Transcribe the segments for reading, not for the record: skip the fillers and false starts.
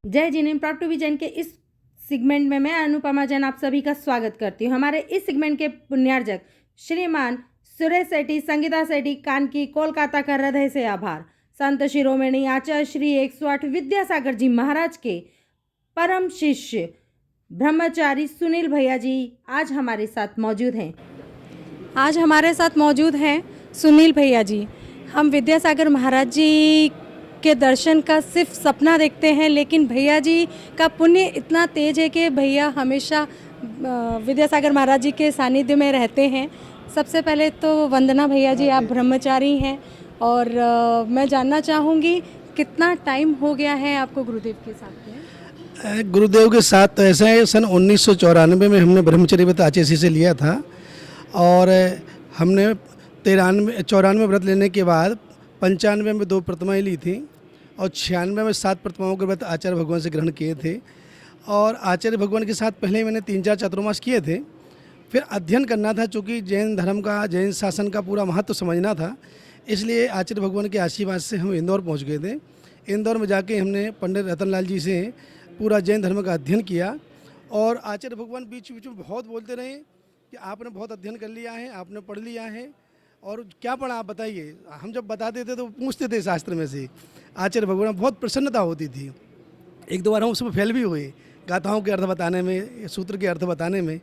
जय जिनेम proud to be Jain के इस सेगमेंट में मैं अनुपमा जैन आप सभी का स्वागत करती हूँ। हमारे इस सेगमेंट के पुण्यार्जक श्रीमान सुरेश सेठी, संगीता सेठी, कानकी, कोलकाता का हृदय से आभार। संत शिरोमणि आचार्य श्री 108 विद्यासागर जी महाराज के परम शिष्य ब्रह्मचारी सुनील भैया जी आज हमारे साथ मौजूद हैं। आज हमारे साथ मौजूद हैं सुनील भैया जी। हम विद्यासागर महाराज जी के दर्शन का सिर्फ सपना देखते हैं, लेकिन भैया जी का पुण्य इतना तेज है कि भैया हमेशा विद्यासागर महाराज जी के सानिध्य में रहते हैं। सबसे पहले तो वंदना भैया जी, आप ब्रह्मचारी हैं और मैं जानना चाहूँगी कितना टाइम हो गया है आपको गुरुदेव के साथ में? गुरुदेव के साथ तो ऐसा है, सन 1994 में हमने ब्रह्मचर्य व्रत आचार्य से लिया था और हमने 94 व्रत लेने के बाद 95 में 2 प्रतिमाएँ ली थी और 96 में 7 प्रतिमाओं के व्रत आचार्य भगवान से ग्रहण किए थे। और आचार्य भगवान के साथ पहले मैंने 3-4 चातुर्मास किए थे। फिर अध्ययन करना था, चूँकि जैन धर्म का, जैन शासन का पूरा महत्व समझना था, इसलिए आचार्य भगवान के आशीर्वाद से हम इंदौर पहुँच गए थे। इंदौर में जाके हमने पंडित रतनलाल जी से पूरा जैन धर्म का अध्ययन किया और आचार्य भगवान बीच बीच में बहुत बोलते रहे कि आपने बहुत अध्ययन कर लिया है, आपने पढ़ लिया है और क्या पढ़ा आप बताइए। हम जब बताते थे तो पूछते थे शास्त्र में से। आचार्य भगवान बहुत प्रसन्नता होती थी। 1-2 बार हम उसमें फेल भी हुए, गाथाओं के अर्थ बताने में, सूत्र के अर्थ बताने में।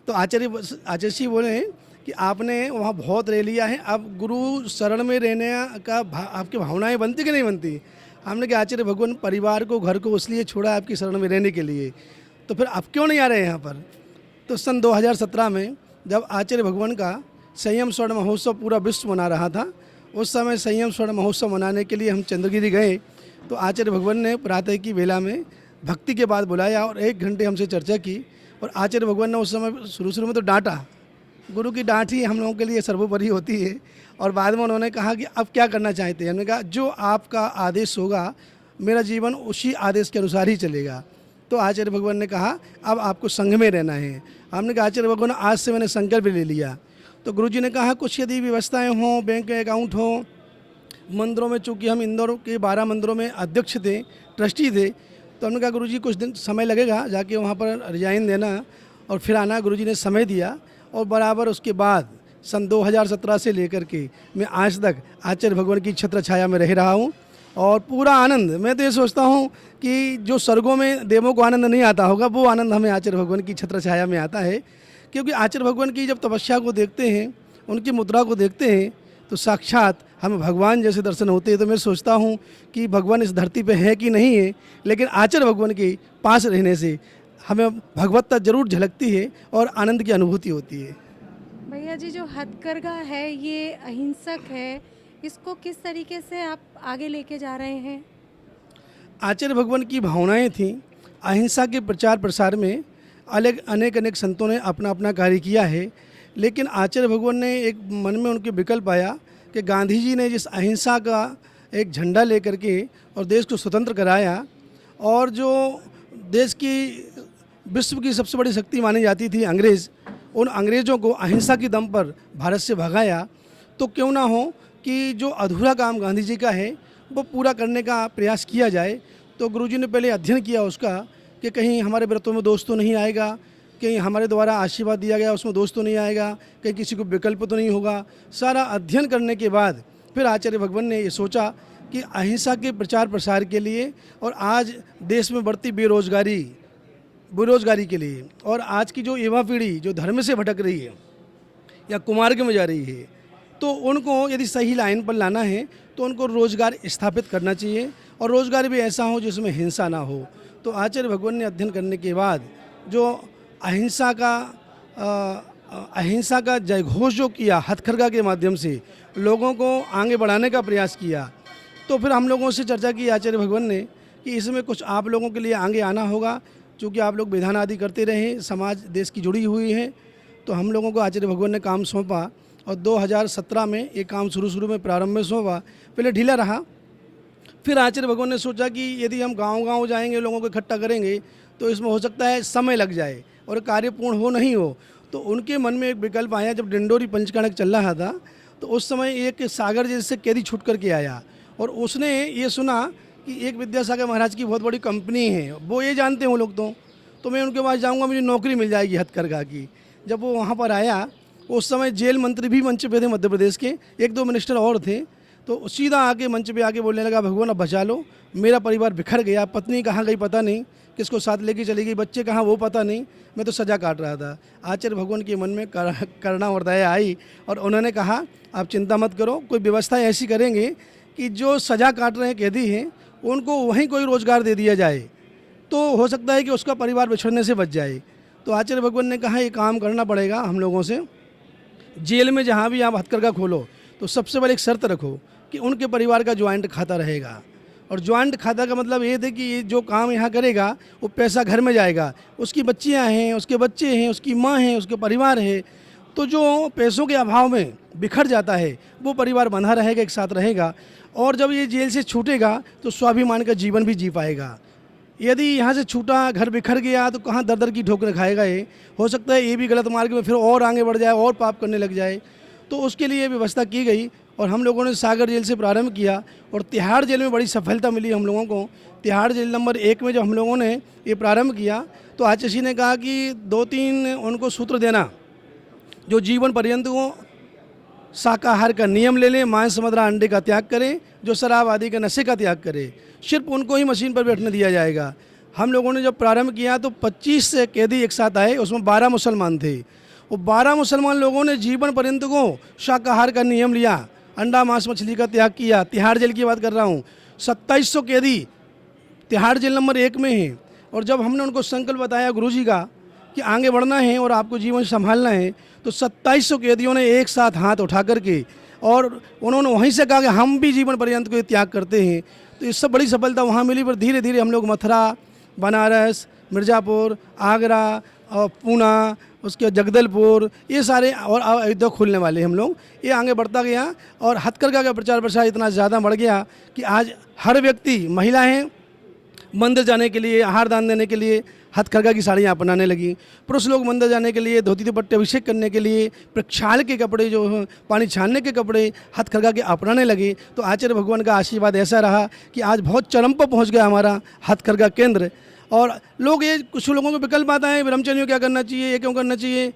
तो आचार्य जी बोले कि आपने वहाँ बहुत रह लिया है, अब गुरु शरण में रहने का आपकी भावनाएँ बनती कि नहीं बनती। हमने कहा आचार्य भगवान परिवार को, घर को इसलिए छोड़ा आपकी शरण में रहने के लिए, तो फिर आप क्यों नहीं आ रहे हैं यहाँ पर। तो सन 2017 में जब आचार्य भगवान का संयम स्वर्ण महोत्सव पूरा विश्व मना रहा था, उस समय संयम स्वर्ण महोत्सव मनाने के लिए हम चंद्रगिरी गए। तो आचार्य भगवान ने प्रातः की बेला में भक्ति के बाद बुलाया और 1 घंटे हमसे चर्चा की। और आचार्य भगवान ने उस समय शुरू में तो डांटा, गुरु की डांट ही हम लोगों के लिए सर्वोपरि होती है। और बाद में उन्होंने कहा कि अब क्या करना चाहते हैं। हमने कहा जो आपका आदेश होगा, मेरा जीवन उसी आदेश के अनुसार ही चलेगा। तो आचार्य भगवान ने कहा अब आपको संघ में रहना है। हमने कहा आचार्य भगवान आज से मैंने संकल्प ले लिया। तो गुरुजी ने कहा कुछ यदि व्यवस्थाएं हों, बैंक के अकाउंट हो, मंदिरों में, चूँकि हम इंदौर के 12 मंदिरों में अध्यक्ष थे, ट्रस्टी थे, तो हमने कहा गुरुजी कुछ दिन समय लगेगा जाके वहाँ पर रिजाइन देना और फिर आना। गुरुजी ने समय दिया और बराबर उसके बाद सन 2017 से लेकर के मैं आज तक आचार्य भगवान की छत्र छाया में रह रहा हूँ और पूरा आनंद, मैं तो ये सोचता हूँ कि जो स्वर्गों में देवों को आनंद नहीं आता होगा, वो आनंद हमें आचार्य भगवान की छत्र छाया में आता है। क्योंकि आचार्य भगवान की जब तपस्या को देखते हैं, उनकी मुद्रा को देखते हैं, तो साक्षात हमें भगवान जैसे दर्शन होते हैं। तो मैं सोचता हूँ कि भगवान इस धरती पे है कि नहीं है, लेकिन आचार्य भगवान के पास रहने से हमें भगवत्ता जरूर झलकती है और आनंद की अनुभूति होती है। भैया जी, जो हथकरघा है ये अहिंसक है, इसको किस तरीके से आप आगे लेके जा रहे हैं? आचार्य भगवान की भावनाएं थीं, अहिंसा के प्रचार प्रसार में अनेक संतों ने अपना अपना कार्य किया है, लेकिन आचार्य भगवान ने एक मन में उनके विकल्प आया कि गांधी जी ने जिस अहिंसा का एक झंडा लेकर के और देश को स्वतंत्र कराया और जो देश की विश्व की सबसे बड़ी शक्ति मानी जाती थी अंग्रेज़, उन अंग्रेज़ों को अहिंसा की दम पर भारत से भगाया, तो क्यों ना हो कि जो अधूरा काम गांधी जी का है वो पूरा करने का प्रयास किया जाए। तो गुरुजी ने पहले अध्ययन किया उसका कि कहीं हमारे व्रतों में दोष तो नहीं आएगा, कहीं हमारे द्वारा आशीर्वाद दिया गया उसमें दोष तो नहीं आएगा, कहीं किसी को विकल्प तो नहीं होगा। सारा अध्ययन करने के बाद फिर आचार्य भगवान ने ये सोचा कि अहिंसा के प्रचार प्रसार के लिए और आज देश में बढ़ती बेरोजगारी के लिए और आज की जो युवा पीढ़ी जो धर्म से भटक रही है या कुमार्ग में जा रही है, तो उनको यदि सही लाइन पर लाना है तो उनको रोज़गार स्थापित करना चाहिए और रोज़गार भी ऐसा हो जिसमें हिंसा ना हो। तो आचार्य भगवान ने अध्ययन करने के बाद जो अहिंसा का जयघोष जो किया हथकरघा के माध्यम से लोगों को आगे बढ़ाने का प्रयास किया, तो फिर हम लोगों से चर्चा की आचार्य भगवान ने कि इसमें कुछ आप लोगों के लिए आगे आना होगा, क्योंकि आप लोग विधान आदि करते रहे, समाज देश की जुड़ी हुई है। तो हम लोगों को आचार्य भगवान ने काम सौंपा और 2017 में ये काम शुरू में प्रारंभ में सौंपा, पहले ढीला रहा। फिर आचार्य भगवान ने सोचा कि यदि हम गांव-गांव जाएंगे, लोगों को इकट्ठा करेंगे, तो इसमें हो सकता है समय लग जाए और कार्य पूर्ण हो नहीं हो। तो उनके मन में एक विकल्प आया, जब डिंडोरी पंचकाणक चल रहा था तो उस समय एक सागर जैसे कैदी छूट करके आया और उसने ये सुना कि एक विद्यासागर महाराज की बहुत बड़ी कंपनी है, वो ये जानते हैं वो लोग तो मैं उनके पास जाऊंगा, मुझे नौकरी मिल जाएगी हथकरघा की। जब वो वहाँ पर आया, उस समय जेल मंत्री भी मंच पे थे मध्य प्रदेश के, एक दो मिनिस्टर और थे, तो सीधा आके मंच पे आके बोलने लगा, भगवान अब बचा लो, मेरा परिवार बिखर गया, पत्नी कहाँ गई पता नहीं, किसको साथ लेके चली गई, बच्चे कहाँ वो पता नहीं, मैं तो सज़ा काट रहा था। आचार्य भगवान के मन में करुणा और दया आई और उन्होंने कहा, आप चिंता मत करो, कोई व्यवस्था ऐसी करेंगे कि जो सज़ा काट रहे हैं कैदी हैं उनको वहीं कोई रोज़गार दे दिया जाए, तो हो सकता है कि उसका परिवार बिछड़ने से बच जाए। तो आचार्य भगवान ने कहा, ये काम करना पड़ेगा हम लोगों से, जेल में जहाँ भी आप हथकरघा खोलो तो सबसे पहले एक शर्त रखो कि उनके परिवार का ज्वाइंट खाता रहेगा। और ज्वाइंट खाता का मतलब ये थे कि ये जो काम यहाँ करेगा वो पैसा घर में जाएगा, उसकी बच्चियाँ हैं, उसके बच्चे हैं, उसकी माँ हैं, उसके परिवार है, तो जो पैसों के अभाव में बिखर जाता है वो परिवार बंधा रहेगा, एक साथ रहेगा। और जब ये जेल से छूटेगा तो स्वाभिमान का जीवन भी जी पाएगा। यदि यहाँ से छूटा, घर बिखर गया, तो कहाँ दर दर की ठोकर खाएगा। ये हो सकता है ये भी गलत मार्ग में फिर और आगे बढ़ जाए और पाप करने लग जाए। तो उसके लिए व्यवस्था की गई और हम लोगों ने सागर जेल से प्रारंभ किया और तिहाड़ जेल में बड़ी सफलता मिली हम लोगों को। तिहाड़ जेल नंबर 1 में जब हम लोगों ने ये प्रारंभ किया तो आचार्य ने कहा कि 2-3 उनको सूत्र देना, जो जीवन पर्यंत वो शाकाहार का नियम ले लें, मांस मदिरा अंडे का त्याग करें, जो शराब आदि के नशे का त्याग करें, सिर्फ उनको ही मशीन पर बैठने दिया जाएगा। हम लोगों ने जब प्रारंभ किया तो 25 कैदी एक साथ आए, उसमें 12 मुसलमान थे। वो 12 मुसलमान लोगों ने जीवन पर्यंत को शाकाहार का नियम लिया, अंडा मांस मछली का त्याग किया। तिहाड़ जेल की बात कर रहा हूँ। 2700 कैदी तिहाड़ जेल नंबर 1 में हैं। और जब हमने उनको संकल्प बताया गुरुजी का कि आगे बढ़ना है और आपको जीवन संभालना है, तो 2700 कैदियों ने एक साथ हाथ उठा करके और उन्होंने वहीं से कहा कि हम भी जीवन पर्यंत को त्याग करते हैं। तो इससे बड़ी सफलता वहाँ मिली। पर धीरे धीरे हम लोग मथुरा, बनारस, मिर्ज़ापुर, आगरा और पूना, उसके जगदलपुर, ये सारे और अयोध्या खुलने वाले हम लोग, ये आगे बढ़ता गया। और हथकरघा का प्रचार प्रसार इतना ज़्यादा बढ़ गया कि आज हर व्यक्ति, महिलाएं मंदिर जाने के लिए, आहार दान देने के लिए हथकरघा की साड़ियाँ अपनाने लगी। पुरुष लोग मंदिर जाने के लिए, धोती दुपट्टे अभिषेक करने के लिए, प्रक्षाल के कपड़े, जो पानी छानने के कपड़े हथकरघा के अपनाने लगे। तो आचार्य भगवान का आशीर्वाद ऐसा रहा कि आज बहुत चरम पर पहुँच गया हमारा हथकरघा केंद्र। और लोग, ये कुछ लोगों को विकल्प आता है, ब्रह्मचर्यों क्या करना चाहिए, ये क्यों करना चाहिए।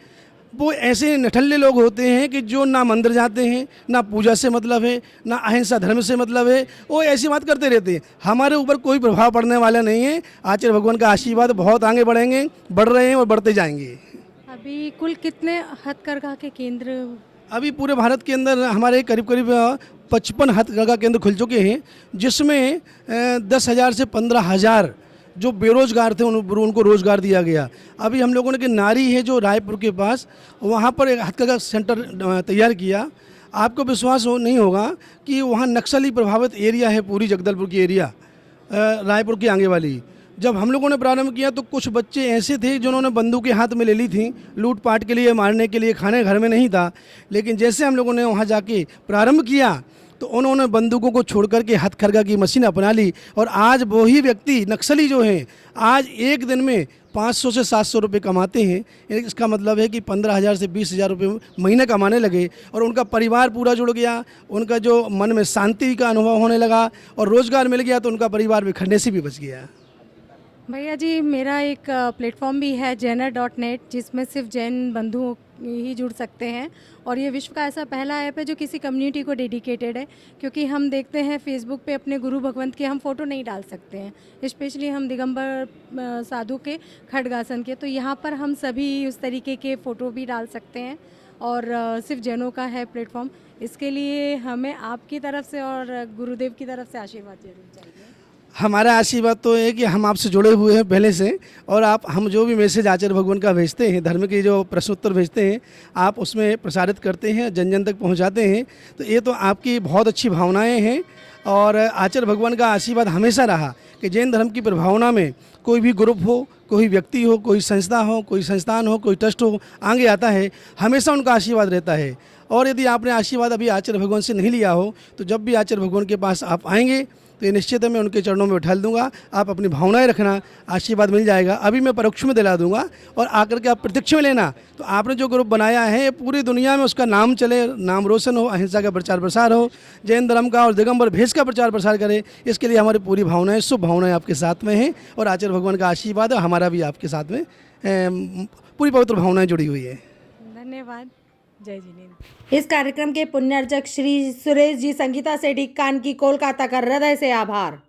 वो ऐसे निठल्ले लोग होते हैं कि जो ना मंदिर जाते हैं, ना पूजा से मतलब है, ना अहिंसा धर्म से मतलब है, वो ऐसी बात करते रहते हैं। हमारे ऊपर कोई प्रभाव पड़ने वाला नहीं है। आचार्य भगवान का आशीर्वाद, बहुत आगे बढ़ेंगे, बढ़ रहे हैं और बढ़ते जाएंगे। अभी कुल कितने हथकरघा के केंद्र? अभी पूरे भारत के अंदर हमारे करीब करीब 55 हथकरघा केंद्र खुल चुके हैं, जिसमें 10,000 से 15,000 जो बेरोजगार थे उनको रोज़गार दिया गया। अभी हम लोगों ने कि नारी है जो रायपुर के पास, वहाँ पर एक हथकरघा सेंटर तैयार किया। आपको विश्वास नहीं होगा कि वहाँ नक्सली प्रभावित एरिया है, पूरी जगदलपुर की एरिया, रायपुर की आगे वाली। जब हम लोगों ने प्रारंभ किया तो कुछ बच्चे ऐसे थे जिन्होंने बंदूकें हाथ में ले ली थी, लूटपाट के लिए, मारने के लिए, खाने घर में नहीं था। लेकिन जैसे हम लोगों ने वहाँ जाके प्रारंभ किया तो उन्होंने बंदूकों को छोड़ करके हथकरघा की मशीन अपना ली। और आज वही व्यक्ति, नक्सली जो हैं, आज एक दिन में 500 से 700 रुपये कमाते हैं। इसका मतलब है कि 15,000 से 20,000 रुपये महीने कमाने लगे और उनका परिवार पूरा जुड़ गया। उनका जो मन में शांति का अनुभव होने लगा और रोज़गार मिल गया, तो उनका परिवार बिखरने से भी बच गया। भैया जी, मेरा एक प्लेटफॉर्म भी है jainer.net, जिसमें सिर्फ जैन बंधु ही जुड़ सकते हैं। और ये विश्व का ऐसा पहला ऐप है जो किसी कम्युनिटी को डेडिकेटेड है, क्योंकि हम देखते हैं फेसबुक पे अपने गुरु भगवंत के हम फ़ोटो नहीं डाल सकते हैं, स्पेशली हम दिगंबर साधु के, खड्गासन के। तो यहाँ पर हम सभी उस तरीके के फ़ोटो भी डाल सकते हैं और सिर्फ जैनों का है प्लेटफॉर्म। इसके लिए हमें आपकी तरफ से और गुरुदेव की तरफ से आशीर्वाद जरूर चाहिए। हमारा आशीर्वाद तो है कि हम आपसे जुड़े हुए हैं पहले से, और हम जो भी मैसेज आचार्य भगवान का भेजते हैं, धर्म के जो प्रश्नोत्तर भेजते हैं, आप उसमें प्रसारित करते हैं, जन जन तक पहुंचाते हैं। तो ये तो आपकी बहुत अच्छी भावनाएं हैं। और आचार्य भगवान का आशीर्वाद हमेशा रहा कि जैन धर्म की प्रभावना में कोई भी ग्रुप हो, कोई व्यक्ति हो, कोई संस्था हो, कोई संस्थान हो, कोई ट्रस्ट हो, आगे आता है, हमेशा उनका आशीर्वाद रहता है। और यदि आपने आशीर्वाद अभी आचार्य भगवान से नहीं लिया हो, तो जब भी आचार्य भगवान के पास आप आएंगे तो ये निश्चित है मैं उनके चरणों में बैठा दूंगा। आप अपनी भावनाएं रखना, आशीर्वाद मिल जाएगा। अभी मैं परोक्ष में दिला दूंगा और आकर के आप प्रत्यक्ष में लेना। तो आपने जो ग्रुप बनाया है ये पूरी दुनिया में उसका नाम चले, नाम रोशन हो, अहिंसा का प्रचार प्रसार हो, जैन धर्म का और दिगंबर भेष का प्रचार प्रसार करे। इसके लिए हमारी पूरी भावनाएं, शुभ भावनाएं आपके साथ में हैं और आचार्य भगवान का आशीर्वाद है, हमारा भी आपके साथ में पूरी पवित्र भावनाएं जुड़ी हुई है। धन्यवाद। जय जिनेन्द्र। इस कार्यक्रम के पुण्यार्चक श्री सुरेश जी, संगीता सेठी, कानकी, कोलकाता का हृदय से आभार।